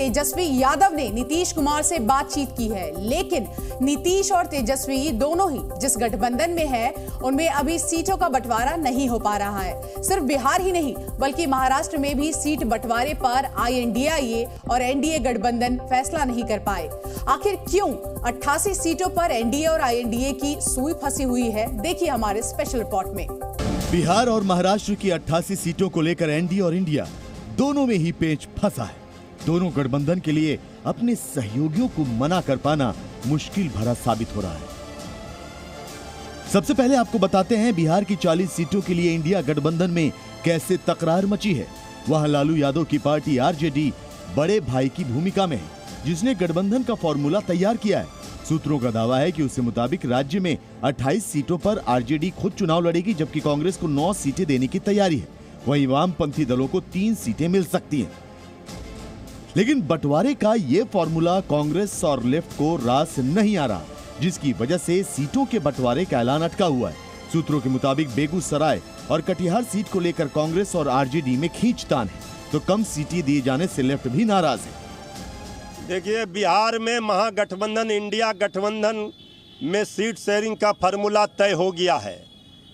तेजस्वी यादव ने नीतीश कुमार से बातचीत की है, लेकिन नीतीश और तेजस्वी दोनों ही जिस गठबंधन में है उनमें अभी सीटों का बंटवारा नहीं हो पा रहा है। सिर्फ बिहार ही नहीं बल्कि महाराष्ट्र में भी सीट बंटवारे पर INDIA और NDA गठबंधन फैसला नहीं कर पाए। आखिर क्यों 88 सीटों पर NDA और INDA की सुई फंसी हुई है, देखिए हमारे स्पेशल रिपोर्ट में। बिहार और महाराष्ट्र की 88 सीटों को लेकर NDA और इंडिया दोनों में ही पेच फंसा है। दोनों गठबंधन के लिए अपने सहयोगियों को मना कर पाना मुश्किल भरा साबित हो रहा है। सबसे पहले आपको बताते हैं बिहार की 40 सीटों के लिए इंडिया गठबंधन में कैसे तकरार मची है। वहां लालू यादव की पार्टी RJD बड़े भाई की भूमिका में है, जिसने गठबंधन का फॉर्मूला तैयार किया है। सूत्रों का दावा है कि उसके मुताबिक राज्य में 28 सीटों पर RJD खुद चुनाव लड़ेगी, जबकि कांग्रेस को 9 सीटें देने की तैयारी है। वहीं वामपंथी दलों को 3 सीटें मिल सकती हैं। लेकिन बंटवारे का ये फॉर्मूला कांग्रेस और लेफ्ट को रास नहीं आ रहा, जिसकी वजह से सीटों के बंटवारे का ऐलान अटका हुआ है। सूत्रों के मुताबिक बेगूसराय और कटिहार सीट को लेकर कांग्रेस और RJD में खींचतान है, तो कम सीटें दिए जाने से लेफ्ट भी नाराज है। देखिए, बिहार में महागठबंधन इंडिया गठबंधन में सीट शेयरिंग का फॉर्मूला तय हो गया है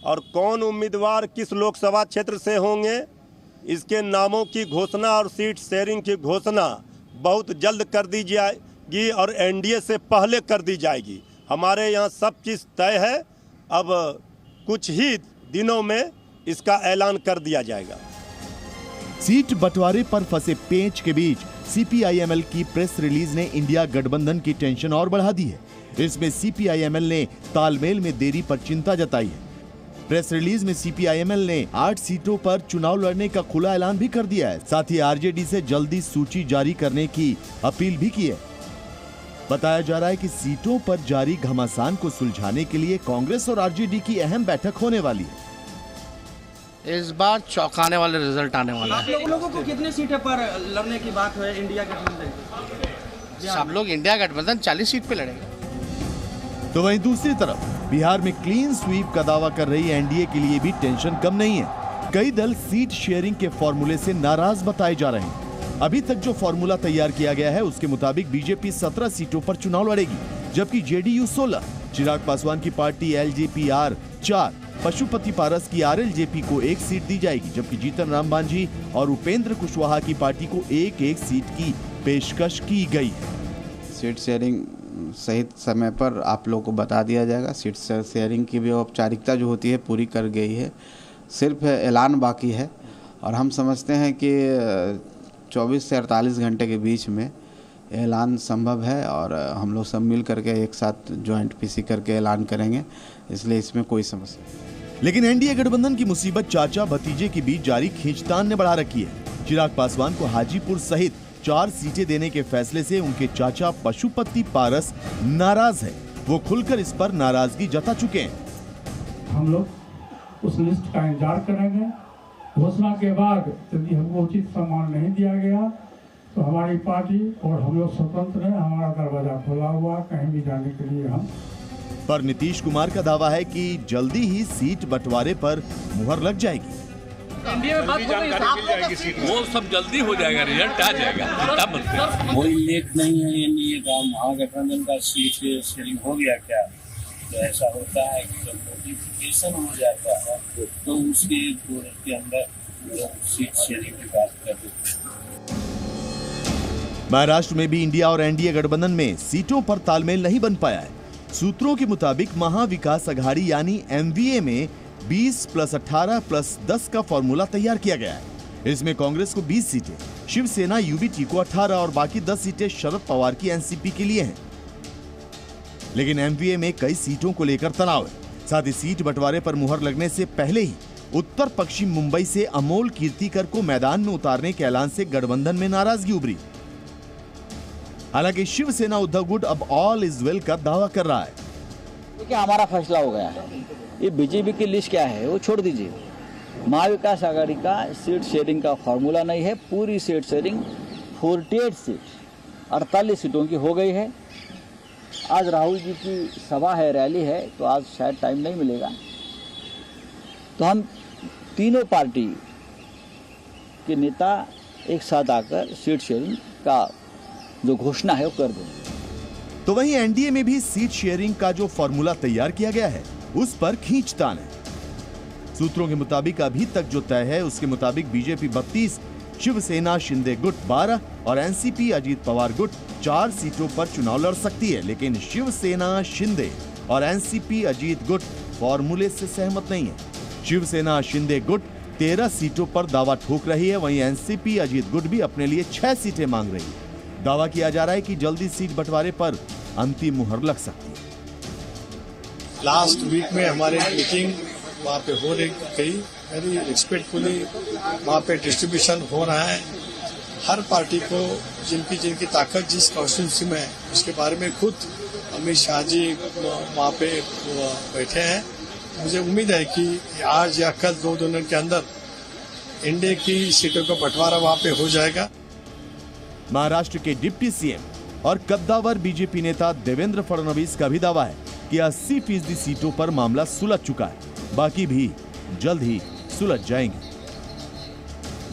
और कौन उम्मीदवार किस लोकसभा क्षेत्र से होंगे इसके नामों की घोषणा और सीट शेयरिंग की घोषणा बहुत जल्द कर दी जाएगी और NDA से पहले कर दी जाएगी। हमारे यहाँ सब चीज़ तय है, अब कुछ ही दिनों में इसका ऐलान कर दिया जाएगा। सीट बंटवारे पर फंसे पेंच के बीच CPIML की प्रेस रिलीज ने इंडिया गठबंधन की टेंशन और बढ़ा दी है। इसमें CPIML ने तालमेल में देरी पर चिंता जताई है। प्रेस रिलीज में CPIML ने 8 सीटों पर चुनाव लड़ने का खुला ऐलान भी कर दिया है। साथ ही RJD से जल्दी सूची जारी करने की अपील भी की है। बताया जा रहा है कि सीटों पर जारी घमासान को सुलझाने के लिए कांग्रेस और RJD की अहम बैठक होने वाली है। इस बार चौंकाने वाले रिजल्ट आने वाला है। आप लोगों को कितनी सीटें पर लड़ने की बात है इंडिया गठबंधन? सब लोग इंडिया गठबंधन 40 सीट पे लड़ेंगे। तो वहीं दूसरी तरफ बिहार में क्लीन स्वीप का दावा कर रही NDA के लिए भी टेंशन कम नहीं है। कई दल सीट शेयरिंग के फॉर्मूले से नाराज बताए जा रहे हैं। अभी तक जो फॉर्मूला तैयार किया गया है उसके मुताबिक बीजेपी 17 सीटों पर चुनाव लड़ेगी, जबकि JDU 16, चिराग पासवान की पार्टी LJP-R 4, पशुपति पारस की RLJP को 1 सीट दी जाएगी, जबकि जीतन राम मांझी और उपेंद्र कुशवाहा की पार्टी को 1-1 सीट की पेशकश की गई है। सीट शेयरिंग सही समय पर आप लोगों को बता दिया जाएगा। सीट शेयरिंग की भी औपचारिकता जो होती है पूरी कर गई है, सिर्फ ऐलान बाकी है और हम समझते हैं कि 24 से 48 घंटे के बीच में ऐलान संभव है और हम लोग सब मिल करके एक साथ ज्वाइंट PC करके ऐलान करेंगे, इसलिए इसमें कोई समस्या नहीं। लेकिन NDA गठबंधन की मुसीबत चाचा भतीजे के बीच जारी खींचतान ने बढ़ा रखी है। चिराग पासवान को हाजीपुर सहित 4 सीटें देने के फैसले से उनके चाचा पशुपति पारस नाराज है। वो खुलकर इस पर नाराजगी जता चुके हैं। हम लोग उस लिस्ट का इंतजार करेंगे। घोषणा के बाद यदि हमको उचित सम्मान नहीं दिया गया तो हमारी पार्टी और हम लोग स्वतंत्र हैं, हमारा दरवाजा खुला हुआ, कहीं भी जाने के लिए हम। पर नीतीश कुमार का दावा है कि जल्दी ही सीट बंटवारे पर मुहर लग जाएगी। वो सब जल्दी हो जाएगा, रिजल्ट आ जाएगा। कोई लेट नहीं है NDA का, महागठबंधन का सीट शेयरिंग हो गया क्या? तो ऐसा होता है कि जब नोटिफिकेशन हो जाता है तो उसके तुरंत के अंदर सीट शेयरिंग की बात कर देते हैं। महाराष्ट्र में भी इंडिया और NDA गठबंधन में सीटों पर तालमेल नहीं बन पाया है। सूत्रों के मुताबिक महाविकास अघाड़ी यानी MVA में 20 + 18 + 10 का फॉर्मूला तैयार किया गया है। इसमें कांग्रेस को 20 सीटें, शिवसेना UBT को 18 और बाकी 10 सीटें शरद पवार की NCP के लिए हैं। लेकिन MVA में कई सीटों को लेकर तनाव है। साथ ही सीट बंटवारे पर मुहर लगने से पहले ही उत्तर पश्चिम मुंबई से अमोल कीर्तिकर को मैदान में उतारने के ऐलान से गठबंधन में नाराजगी उभरी। हालांकि शिवसेना उद्धव गुट अब ऑल इज वेल का दावा कर रहा है। देखिए, हमारा फैसला हो गया है। ये BJP की लिस्ट क्या है वो छोड़ दीजिए। महाविकास आघाड़ी का सीट शेयरिंग का फॉर्मूला नहीं है। पूरी सीट शेयरिंग 48 सीट 48 सीटों की हो गई है। आज राहुल जी की सभा है, रैली है, तो आज शायद टाइम नहीं मिलेगा। तो हम तीनों पार्टी के नेता एक साथ आकर सीट शेयरिंग का जो घोषणा है वो कर दें। तो वहीं एनडीए में भी सीट शेयरिंग का जो फॉर्मूला तैयार किया गया है उस पर खींचतान है। सूत्रों के मुताबिक अभी तक जो तय है उसके मुताबिक बीजेपी 32, शिवसेना शिंदे गुट 12 और एनसीपी अजीत पवार गुट 4 सीटों पर चुनाव लड़ सकती है। लेकिन शिवसेना शिंदे और एनसीपी अजीत गुट फॉर्मूले से सहमत नहीं है। शिवसेना शिंदे गुट 13 सीटों पर दावा ठोक रही है, वहीं एनसीपी अजीत गुट भी अपने लिए 6 सीटें मांग रही है। दावा किया जा रहा है कि जल्दी सीट बंटवारे पर अंतिम मुहर लग सकती है। लास्ट वीक में हमारी मीटिंग वहाँ पे हो रही गई, वेरी एक्सपेक्टफुली वहाँ पे डिस्ट्रीब्यूशन हो रहा है। हर पार्टी को जिनकी ताकत जिस कॉन्स्टिट्यूंसी में है उसके बारे में खुद अमित शाह जी वहाँ पे बैठे हैं। मुझे उम्मीद है कि आज या कल 2 दिनों के अंदर एनडीए की सीटों का बंटवारा वहाँ पे हो जाएगा। महाराष्ट्र के डिप्टी सीएम और कद्दावर बीजेपी नेता देवेंद्र फडणवीस का भी दावा है कि 80% सीटों पर मामला सुलझ चुका है, बाकी भी जल्द ही सुलझ जाएंगे।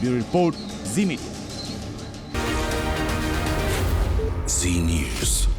ब्यूरो रिपोर्ट, जी मीडिया। जी न्यूज़।